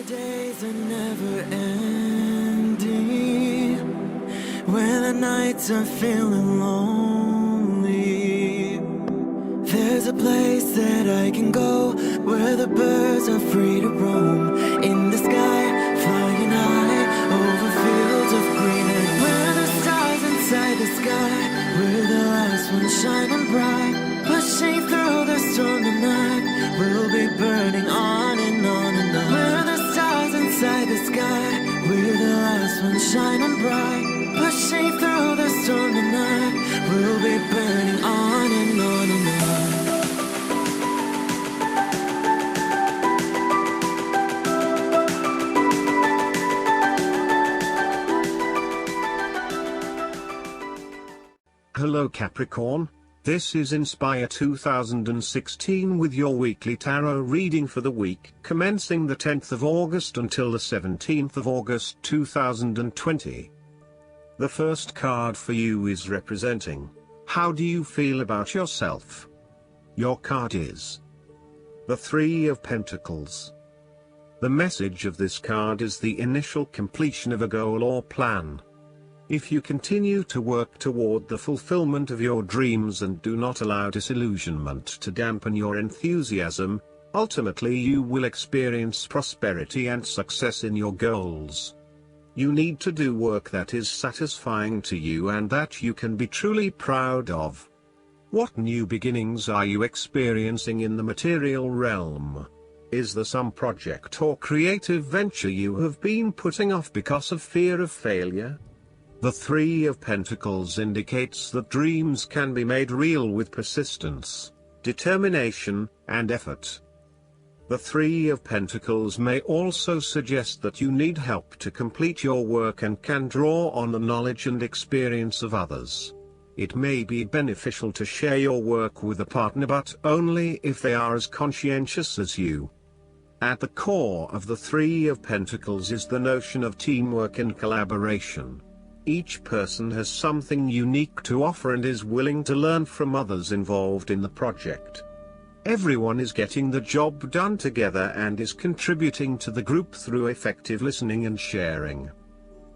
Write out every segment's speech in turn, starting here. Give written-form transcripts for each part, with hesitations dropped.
days are never ending, when the nights are feeling lonely. There's a place that I can go, where the birds are free to roam, in the sky, flying high, over fields of green. And where the stars inside the sky, we're the last ones shining bright, pushing through the storm tonight. We'll be burning on and on and on. We're the stars inside the sky, we're the last ones shining bright, pushing through the storm tonight. We'll be burning on and on and on. Hello Capricorn, this is Inspire 2016 with your weekly tarot reading for the week commencing the 10th of August until the 17th of August 2020. The first card for you is representing, how do you feel about yourself? Your card is the Three of Pentacles. The message of this card is the initial completion of a goal or plan. If you continue to work toward the fulfillment of your dreams and do not allow disillusionment to dampen your enthusiasm, ultimately you will experience prosperity and success in your goals. You need to do work that is satisfying to you and that you can be truly proud of. What new beginnings are you experiencing in the material realm? Is there some project or creative venture you have been putting off because of fear of failure? The Three of Pentacles indicates that dreams can be made real with persistence, determination, and effort. The Three of Pentacles may also suggest that you need help to complete your work and can draw on the knowledge and experience of others. It may be beneficial to share your work with a partner, but only if they are as conscientious as you. At the core of the Three of Pentacles is the notion of teamwork and collaboration. Each person has something unique to offer and is willing to learn from others involved in the project. Everyone is getting the job done together and is contributing to the group through effective listening and sharing.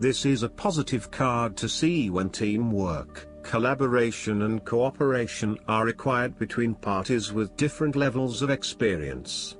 This is a positive card to see when teamwork, collaboration and cooperation are required between parties with different levels of experience.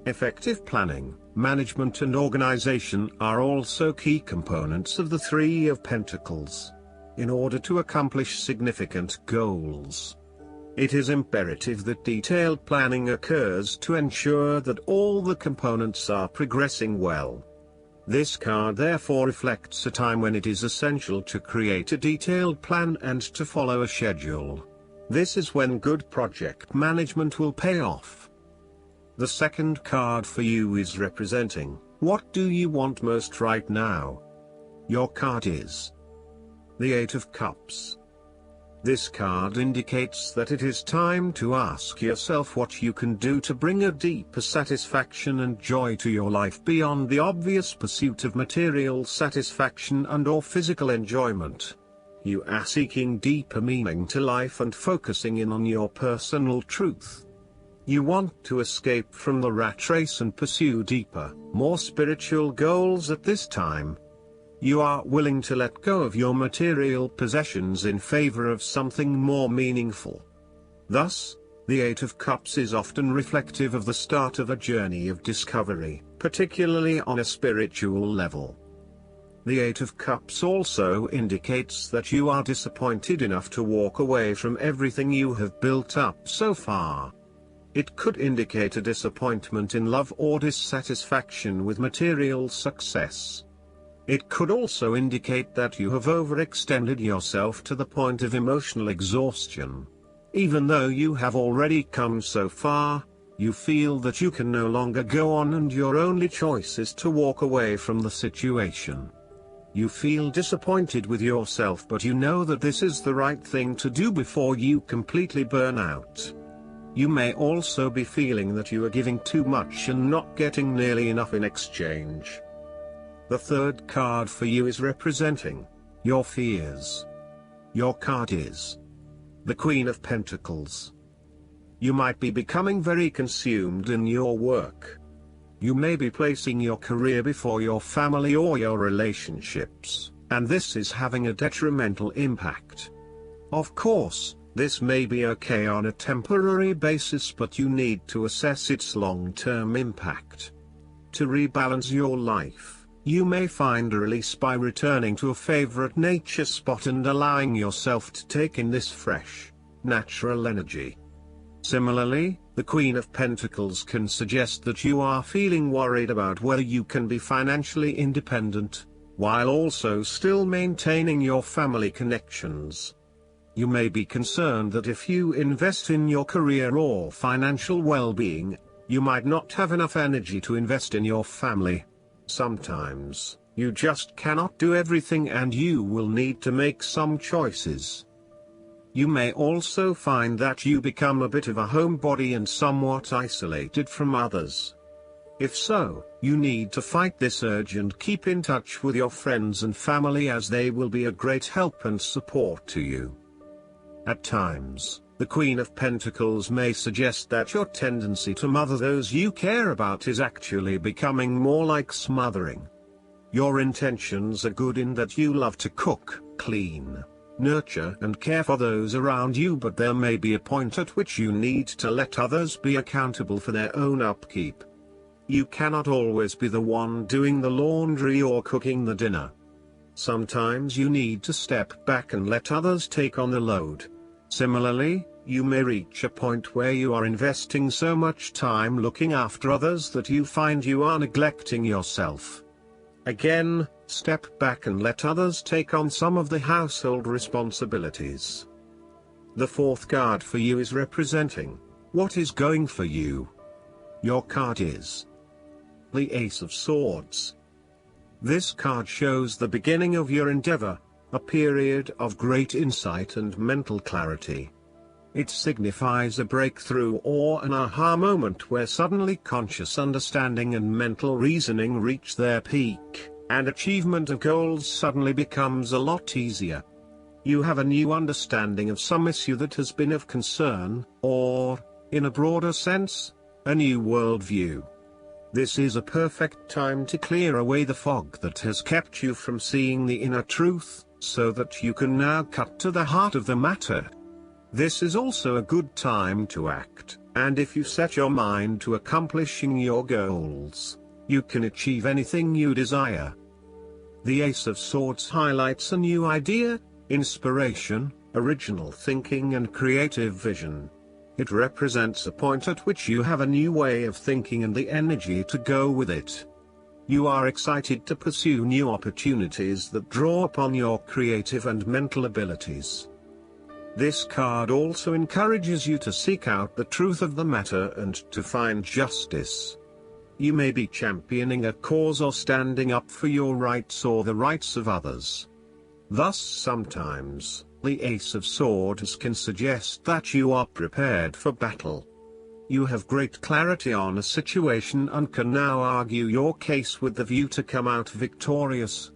Effective planning, management and organization are also key components of the Three of Pentacles. In order to accomplish significant goals, it is imperative that detailed planning occurs to ensure that all the components are progressing well. This card therefore reflects a time when it is essential to create a detailed plan and to follow a schedule. This is when good project management will pay off. The second card for you is representing, what do you want most right now? Your card is the Eight of Cups. This card indicates that it is time to ask yourself what you can do to bring a deeper satisfaction and joy to your life beyond the obvious pursuit of material satisfaction and/or physical enjoyment. You are seeking deeper meaning to life and focusing in on your personal truth. You want to escape from the rat race and pursue deeper, more spiritual goals at this time. You are willing to let go of your material possessions in favor of something more meaningful. Thus, the Eight of Cups is often reflective of the start of a journey of discovery, particularly on a spiritual level. The Eight of Cups also indicates that you are disappointed enough to walk away from everything you have built up so far. It could indicate a disappointment in love or dissatisfaction with material success. It could also indicate that you have overextended yourself to the point of emotional exhaustion. Even though you have already come so far, you feel that you can no longer go on and your only choice is to walk away from the situation. You feel disappointed with yourself, but you know that this is the right thing to do before you completely burn out. You may also be feeling that you are giving too much and not getting nearly enough in exchange. The third card for you is representing your fears. Your card is the Queen of Pentacles. You might be becoming very consumed in your work. You may be placing your career before your family or your relationships, and this is having a detrimental impact. Of course, this may be okay on a temporary basis, but you need to assess its long-term impact. To rebalance your life, you may find a release by returning to a favorite nature spot and allowing yourself to take in this fresh, natural energy. Similarly, the Queen of Pentacles can suggest that you are feeling worried about whether you can be financially independent, while also still maintaining your family connections. You may be concerned that if you invest in your career or financial well-being, you might not have enough energy to invest in your family. Sometimes, you just cannot do everything and you will need to make some choices. You may also find that you become a bit of a homebody and somewhat isolated from others. If so, you need to fight this urge and keep in touch with your friends and family, as they will be a great help and support to you. At times, the Queen of Pentacles may suggest that your tendency to mother those you care about is actually becoming more like smothering. Your intentions are good in that you love to cook, clean, nurture and care for those around you, but there may be a point at which you need to let others be accountable for their own upkeep. You cannot always be the one doing the laundry or cooking the dinner. Sometimes you need to step back and let others take on the load. Similarly, you may reach a point where you are investing so much time looking after others that you find you are neglecting yourself. Again, step back and let others take on some of the household responsibilities. The fourth card for you is representing what is going for you. Your card is the Ace of Swords. This card shows the beginning of your endeavor, a period of great insight and mental clarity. It signifies a breakthrough or an aha moment where suddenly conscious understanding and mental reasoning reach their peak, and achievement of goals suddenly becomes a lot easier. You have a new understanding of some issue that has been of concern, or, in a broader sense, a new worldview. This is a perfect time to clear away the fog that has kept you from seeing the inner truth, so that you can now cut to the heart of the matter. This is also a good time to act, and if you set your mind to accomplishing your goals, you can achieve anything you desire. The Ace of Swords highlights a new idea, inspiration, original thinking and creative vision. It represents a point at which you have a new way of thinking and the energy to go with it. You are excited to pursue new opportunities that draw upon your creative and mental abilities. This card also encourages you to seek out the truth of the matter and to find justice. You may be championing a cause or standing up for your rights or the rights of others. Thus, sometimes, the Ace of Swords can suggest that you are prepared for battle. You have great clarity on a situation and can now argue your case with the view to come out victorious.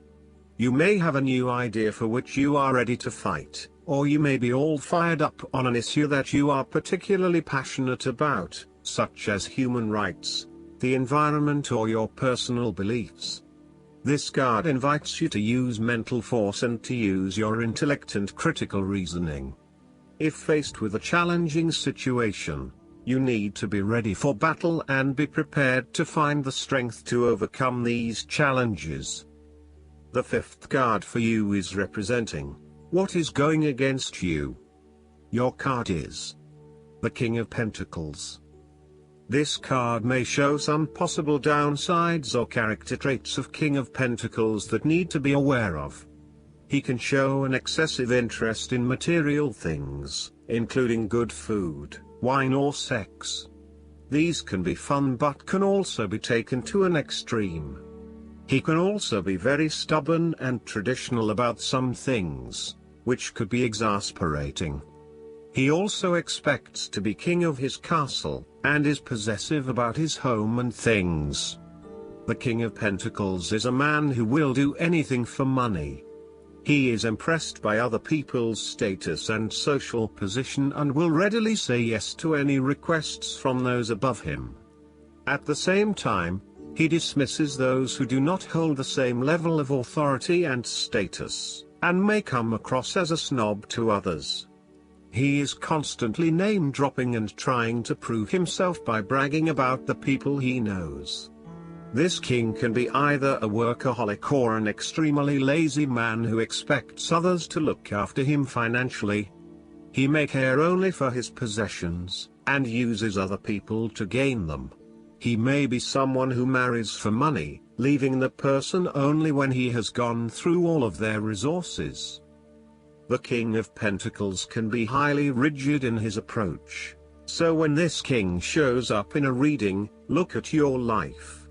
You may have a new idea for which you are ready to fight, or you may be all fired up on an issue that you are particularly passionate about, such as human rights, the environment or your personal beliefs. This card invites you to use mental force and to use your intellect and critical reasoning. If faced with a challenging situation, you need to be ready for battle and be prepared to find the strength to overcome these challenges. The fifth card for you is representing what is going against you. Your card is the King of Pentacles. This card may show some possible downsides or character traits of King of Pentacles that need to be aware of. He can show an excessive interest in material things, including good food, wine or sex. These can be fun but can also be taken to an extreme. He can also be very stubborn and traditional about some things, which could be exasperating. He also expects to be king of his castle, and is possessive about his home and things. The King of Pentacles is a man who will do anything for money. He is impressed by other people's status and social position and will readily say yes to any requests from those above him. At the same time, He dismisses those who do not hold the same level of authority and status, and may come across as a snob to others. He is constantly name-dropping and trying to prove himself by bragging about the people he knows. This king can be either a workaholic or an extremely lazy man who expects others to look after him financially. He may care only for his possessions, and uses other people to gain them. He may be someone who marries for money, leaving the person only when he has gone through all of their resources. The King of Pentacles can be highly rigid in his approach. So when this king shows up in a reading, look at your life.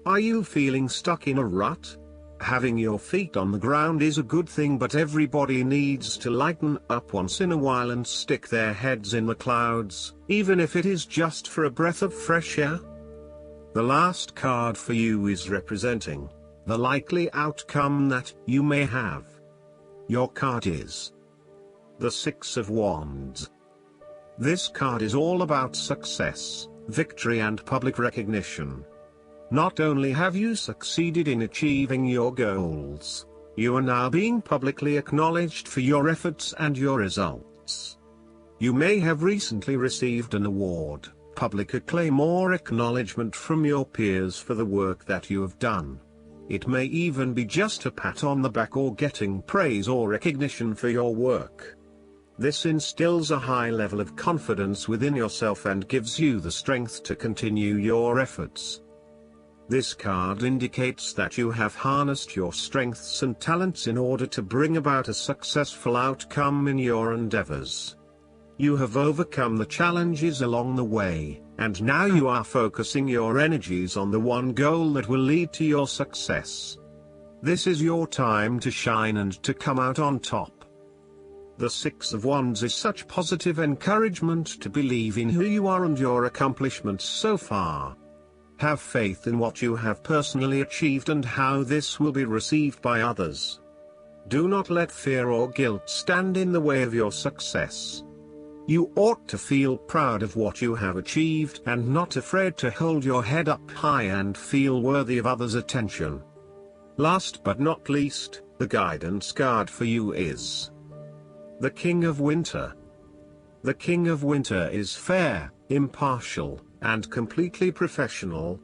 Are you feeling stuck in a rut? Having your feet on the ground is a good thing, but everybody needs to lighten up once in a while and stick their heads in the clouds, even if it is just for a breath of fresh air. The last card for you is representing the likely outcome that you may have. Your card is the Six of Wands. This card is all about success, victory and public recognition. Not only have you succeeded in achieving your goals, you are now being publicly acknowledged for your efforts and your results. You may have recently received an award, public acclaim or acknowledgement from your peers for the work that you have done. It may even be just a pat on the back or getting praise or recognition for your work. This instills a high level of confidence within yourself and gives you the strength to continue your efforts. This card indicates that you have harnessed your strengths and talents in order to bring about a successful outcome in your endeavors. You have overcome the challenges along the way, and now you are focusing your energies on the one goal that will lead to your success. This is your time to shine and to come out on top. The Six of Wands is such positive encouragement to believe in who you are and your accomplishments so far. Have faith in what you have personally achieved and how this will be received by others. Do not let fear or guilt stand in the way of your success. You ought to feel proud of what you have achieved and not afraid to hold your head up high and feel worthy of others' attention. Last but not least, the guidance card for you is the King of Winter. The King of Winter is fair, impartial, and completely professional.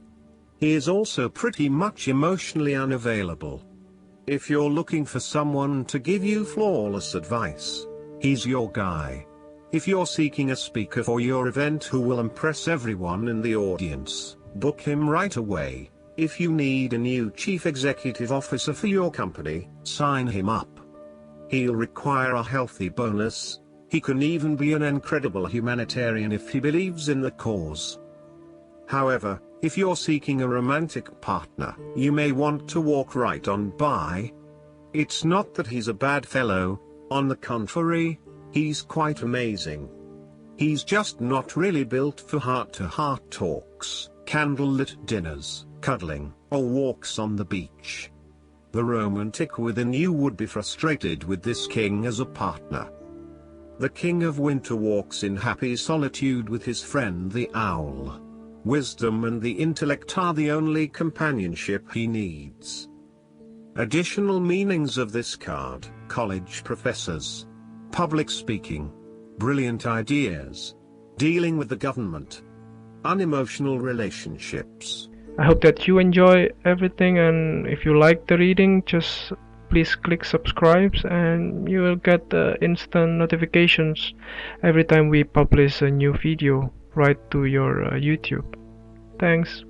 He is also pretty much emotionally unavailable. If you're looking for someone to give you flawless advice, he's your guy. If you're seeking a speaker for your event who will impress everyone in the audience, book him right away. If you need a new chief executive officer for your company, sign him up. He'll require a healthy bonus. He can even be an incredible humanitarian if he believes in the cause. However, if you're seeking a romantic partner, you may want to walk right on by. It's not that he's a bad fellow, on the contrary, he's quite amazing. He's just not really built for heart-to-heart talks, candlelit dinners, cuddling, or walks on the beach. The romantic within you would be frustrated with this king as a partner. The King of Winter walks in happy solitude with his friend the owl. Wisdom and the intellect are the only companionship he needs. Additional meanings of this card: college professors, public speaking, brilliant ideas, dealing with the government, unemotional relationships. I hope that you enjoy everything, and if you like the reading, just please click subscribe and you will get instant notifications every time we publish a new video right to your YouTube. Thanks.